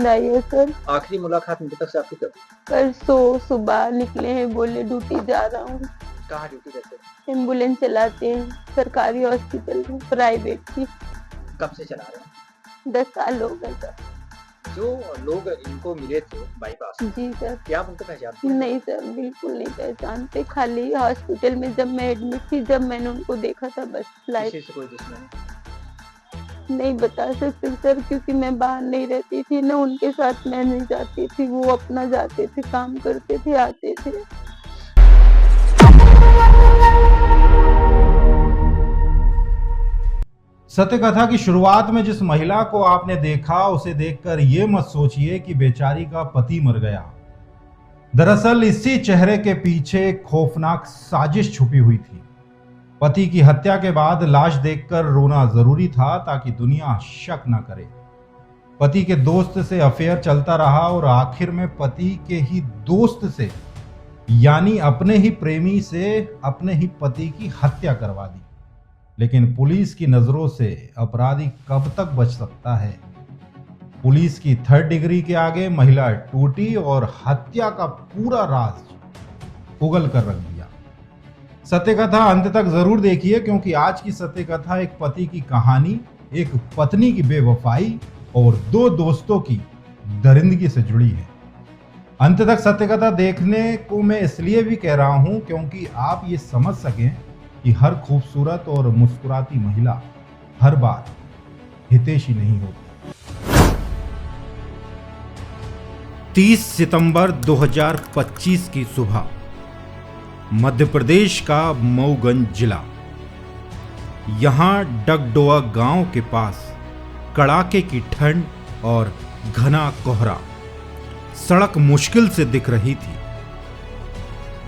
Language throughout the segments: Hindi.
पसंद आई है सर। आखिरी मुलाकात मृतक से आपकी कब? परसों सुबह निकले हैं, बोले ड्यूटी जा रहा हूँ। कहाँ ड्यूटी करते हैं? एम्बुलेंस चलाते हैं सरकारी हॉस्पिटल में, प्राइवेट की। कब से चला रहे हैं? 10 साल हो गए सर। जो लोग इनको मिले थे बाईपास, जी सर। क्या आप उनको पहचानते हैं? नहीं सर, बिल्कुल नहीं पहचानते। खाली हॉस्पिटल में जब मैं एडमिट थी, जब मैंने उनको देखा था बस। किसी से कोई दुश्मन? नहीं बता सकते सर, क्योंकि मैं बाहर नहीं रहती थी ना, उनके साथ मैं नहीं जाती थी, वो अपना जाते थे, काम करते थे, आते थे। सत्य कथा की शुरुआत में जिस महिला को आपने देखा, उसे देखकर यह मत सोचिए कि बेचारी का पति मर गया। दरअसल इसी चेहरे के पीछे खौफनाक साजिश छुपी हुई थी। पति की हत्या के बाद लाश देखकर रोना जरूरी था ताकि दुनिया शक न करे। पति के दोस्त से अफेयर चलता रहा और आखिर में पति के ही दोस्त से, यानी अपने ही प्रेमी से, अपने ही पति की हत्या करवा दी। लेकिन पुलिस की नजरों से अपराधी कब तक बच सकता है? पुलिस की 3rd डिग्री के आगे महिला टूटी और हत्या का पूरा राज उगल कर रख दिया। सत्य कथा अंत तक जरूर देखिए, क्योंकि आज की सत्य कथा एक पति की कहानी, एक पत्नी की बेवफाई और 2 दोस्तों की दरिंदगी से जुड़ी है। अंत तक सत्य कथा देखने को मैं इसलिए भी कह रहा हूं क्योंकि आप ये समझ सकें कि हर खूबसूरत और मुस्कुराती महिला हर बार हितैषी नहीं होती। 30 सितंबर 2025 की सुबह, मध्य प्रदेश का मऊगंज जिला। यहां डगडोआ गांव के पास कड़ाके की ठंड और घना कोहरा, सड़क मुश्किल से दिख रही थी।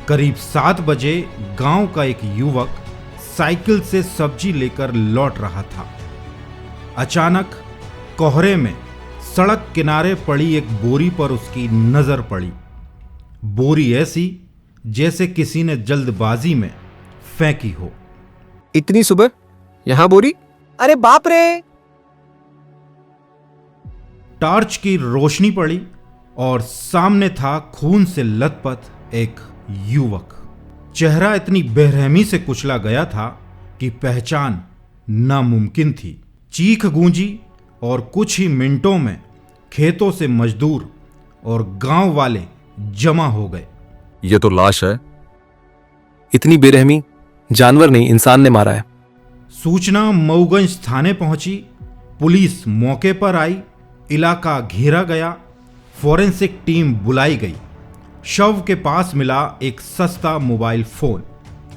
करीब 7 बजे गांव का एक युवक साइकिल से सब्जी लेकर लौट रहा था। अचानक कोहरे में सड़क किनारे पड़ी एक बोरी पर उसकी नजर पड़ी। बोरी ऐसी जैसे किसी ने जल्दबाजी में फेंकी हो। इतनी सुबह यहां बोरी? अरे बाप रे! टॉर्च की रोशनी पड़ी और सामने था खून से लथपथ एक युवक। चेहरा इतनी बेरहमी से कुचला गया था कि पहचान नामुमकिन थी। चीख गूंजी और कुछ ही मिनटों में खेतों से मजदूर और गांव वाले जमा हो गए। ये तो लाश है। इतनी बेरहमी, जानवर नहीं इंसान ने मारा है। सूचना मऊगंज थाने पहुंची। पुलिस मौके पर आई, इलाका घेरा गया, फॉरेंसिक टीम बुलाई गई। शव के पास मिला एक सस्ता मोबाइल फोन,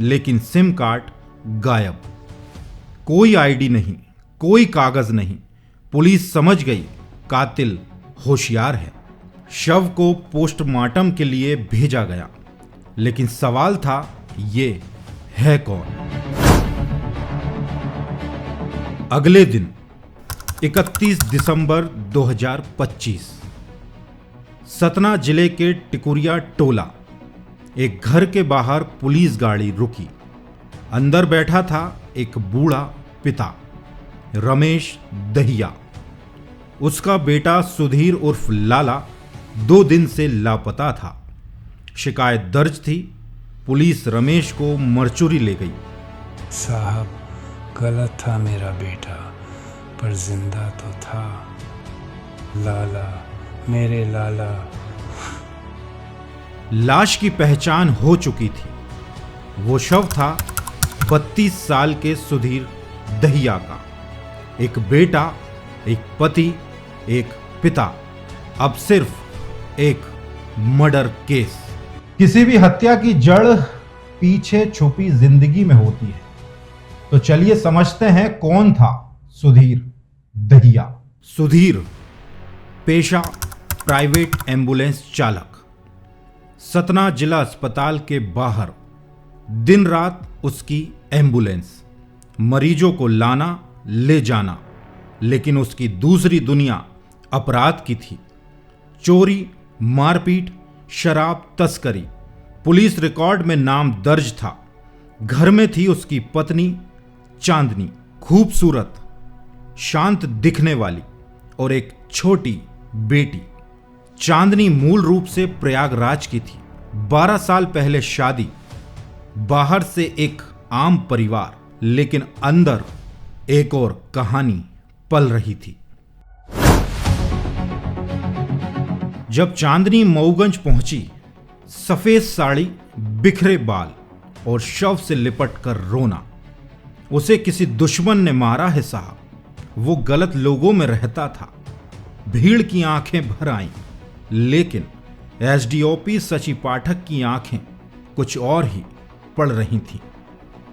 लेकिन सिम कार्ड गायब। कोई आईडी नहीं, कोई कागज नहीं। पुलिस समझ गई कातिल होशियार है। शव को पोस्टमार्टम के लिए भेजा गया, लेकिन सवाल था, ये है कौन? अगले दिन 31 दिसंबर 2025, सतना जिले के टिकुरिया टोला, एक घर के बाहर पुलिस गाड़ी रुकी। अंदर बैठा था एक बूढ़ा पिता, रमेश दहिया। उसका बेटा सुधीर उर्फ लाला 2 दिन से लापता था। शिकायत दर्ज थी। पुलिस रमेश को मरचुरी ले गई। साहब, गलत था मेरा बेटा, पर जिंदा तो था। लाला, मेरे लाला। लाश की पहचान हो चुकी थी। वो शव था 32 साल के सुधीर दहिया का। एक बेटा, एक पति, एक पिता। अब सिर्फ एक मर्डर केस। किसी भी हत्या की जड़ पीछे छुपी जिंदगी में होती है। तो चलिए समझते हैं कौन था सुधीर दहिया। सुधीर पेशा प्राइवेट एम्बुलेंस चालक। सतना जिला अस्पताल के बाहर दिन रात उसकी एम्बुलेंस, मरीजों को लाना ले जाना। लेकिन उसकी दूसरी दुनिया अपराध की थी। चोरी, मारपीट, शराब तस्करी। पुलिस रिकॉर्ड में नाम दर्ज था। घर में थी उसकी पत्नी चांदनी, खूबसूरत, शांत दिखने वाली, और एक छोटी बेटी। चांदनी मूल रूप से प्रयागराज की थी। 12 साल पहले शादी, बाहर से एक आम परिवार, लेकिन अंदर एक और कहानी पल रही थी। जब चांदनी मऊगंज पहुंची, सफेद साड़ी, बिखरे बाल और शव से लिपट कर रोना। उसे किसी दुश्मन ने मारा है साहब। वो गलत लोगों में रहता था। भीड़ की आंखें भर आईं, लेकिन एसडीओपी सची पाठक की आंखें कुछ और ही पड़ रही थीं।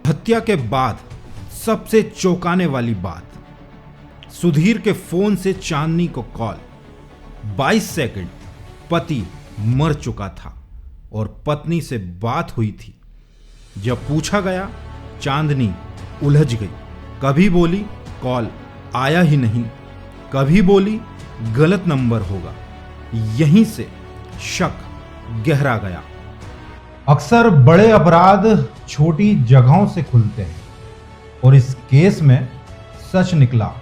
हत्या के बाद सबसे चौंकाने वाली बात, सुधीर के फोन से चांदनी को कॉल। 22 सेकंड पति मर चुका था और पत्नी से बात हुई थी। जब पूछा गया, चांदनी उलझ गई। कभी बोली कॉल आया ही नहीं, कभी बोली गलत नंबर होगा। यहीं से शक गहरा गया। अक्सर बड़े अपराध छोटी जगहों से खुलते हैं और इस केस में सच निकला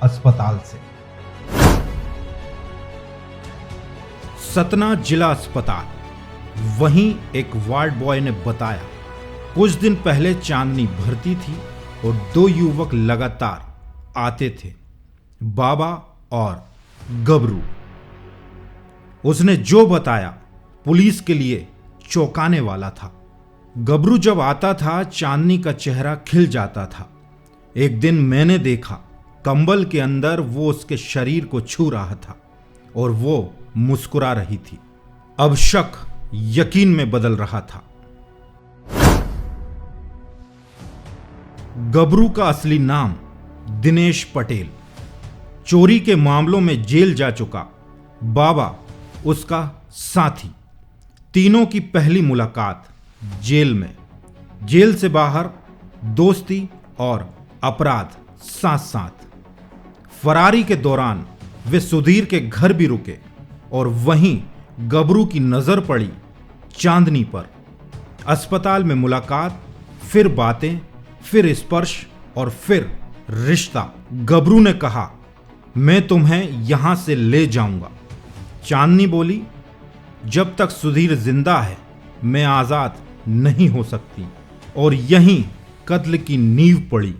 अस्पताल से। सतना जिला अस्पताल। वहीं एक वार्ड बॉय ने बताया, कुछ दिन पहले चांदनी भर्ती थी और 2 युवक लगातार आते थे, बाबा और गबरू। उसने जो बताया पुलिस के लिए चौंकाने वाला था। गबरू जब आता था, चांदनी का चेहरा खिल जाता था। एक दिन मैंने देखा, कंबल के अंदर वो उसके शरीर को छू रहा था और वो मुस्कुरा रही थी। अब शक यकीन में बदल रहा था। गबरू का असली नाम दिनेश पटेल। चोरी के मामलों में जेल जा चुका। बाबा उसका साथी। तीनों की पहली मुलाकात जेल में। जेल से बाहर दोस्ती और अपराध साथ साथ। फरारी के दौरान वे सुधीर के घर भी रुके और वहीं गबरू की नजर पड़ी चांदनी पर। अस्पताल में मुलाकात, फिर बातें, फिर स्पर्श और फिर रिश्ता। गबरू ने कहा, मैं तुम्हें यहां से ले जाऊंगा। चांदनी बोली, जब तक सुधीर जिंदा है मैं आजाद नहीं हो सकती। और यहीं कत्ल की नींव पड़ी।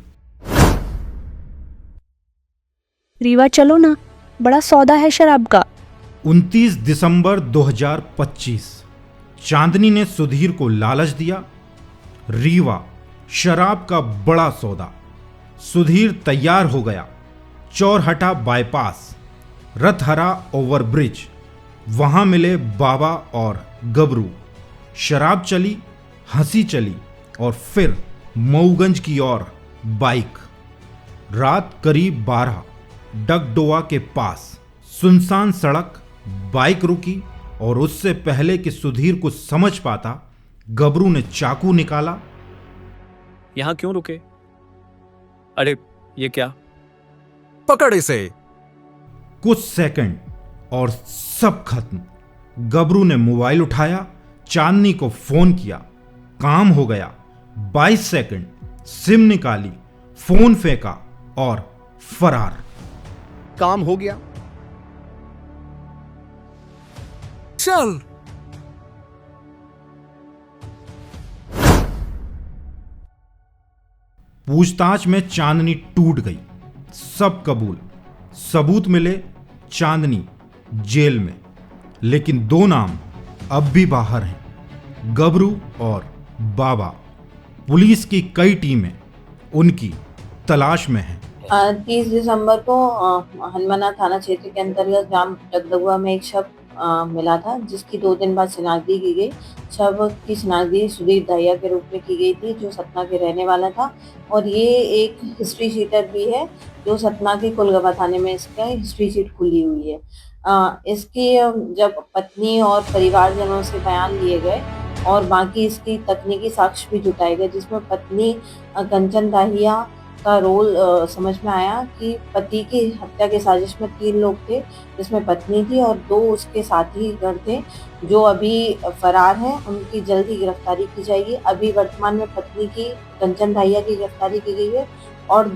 रीवा चलो ना, बड़ा सौदा है शराब का। 29 दिसंबर 2025। चांदनी ने सुधीर को लालच दिया। रीवा, शराब का बड़ा सौदा। सुधीर तैयार हो गया। चौरहटा बाईपास, रथहरा ओवरब्रिज, वहां मिले बाबा और गबरू। शराब चली, हंसी चली और फिर मऊगंज की ओर बाइक। रात करीब 12, डगडोआ के पास सुनसान सड़क। बाइक रुकी और उससे पहले कि सुधीर कुछ समझ पाता, गबरू ने चाकू निकाला। यहां क्यों रुके? अरे ये क्या? पकड़ इसे। कुछ सेकंड और सब खत्म। गबरू ने मोबाइल उठाया, चांदनी को फोन किया। काम हो गया। 22 सेकंड, सिम निकाली, फोन फेंका और फरार। काम हो गया। चल। पूछताछ में चांदनी टूट गई। सब कबूल, सबूत मिले। चांदनी जेल में, लेकिन 2 नाम अब भी बाहर हैं, गबरू और बाबा। पुलिस की कई टीमें उनकी तलाश में हैं। 30 दिसंबर को हनुमाना थाना क्षेत्र के अंतर्गत ग्राम डगडुआ में एक शव मिला था, जिसकी 2 दिन बाद शिनाख्ती की गई। शव की शिनाख्ती सुधीर दहिया के रूप में की गई थी, जो सतना के रहने वाला था। और ये एक हिस्ट्री शीटर भी है, जो सतना के कुलगवा थाने में इसका हिस्ट्री शीट खुली हुई है। इसकी जब पत्नी और परिवारजनों से बयान लिए गए और बाकी इसकी तकनीकी साक्ष्य भी जुटाए गए, जिसमें पत्नी कंचन दाहिया का रोल समझ में आया कि पति की हत्या के साजिश में 3 लोग थे, जिसमें पत्नी थी और 2 उसके साथी गण थे, जो अभी फरार हैं। उनकी जल्दी गिरफ्तारी की जाएगी। अभी वर्तमान में पत्नी की कंचन दाहिया की गिरफ्तारी की गई है और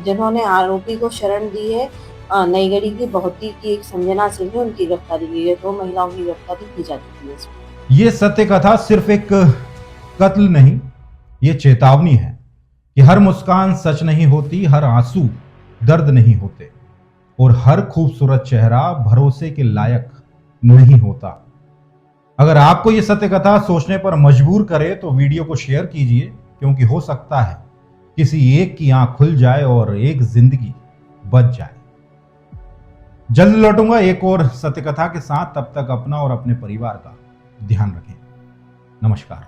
जिन्होंने आरोपी को शरण दी है नईगढ़ी की बहुती की एक संजना सिंह है, उनकी गिरफ्तारी की गई। 2 महिलाओं की गिरफ्तारी की जा चुकी है इसमें। ये सत्य कथा सिर्फ एक कत्ल नहीं, ये चेतावनी है कि हर मुस्कान सच नहीं होती, हर आंसू दर्द नहीं होते और हर खूबसूरत चेहरा भरोसे के लायक नहीं होता। अगर आपको ये सत्य कथा सोचने पर मजबूर करे तो वीडियो को शेयर कीजिए, क्योंकि हो सकता है किसी एक की आंख खुल जाए और एक जिंदगी बच जाए। जल्द लौटूंगा एक और सत्य कथा के साथ, तब तक अपना और अपने परिवार का ध्यान रखें। नमस्कार।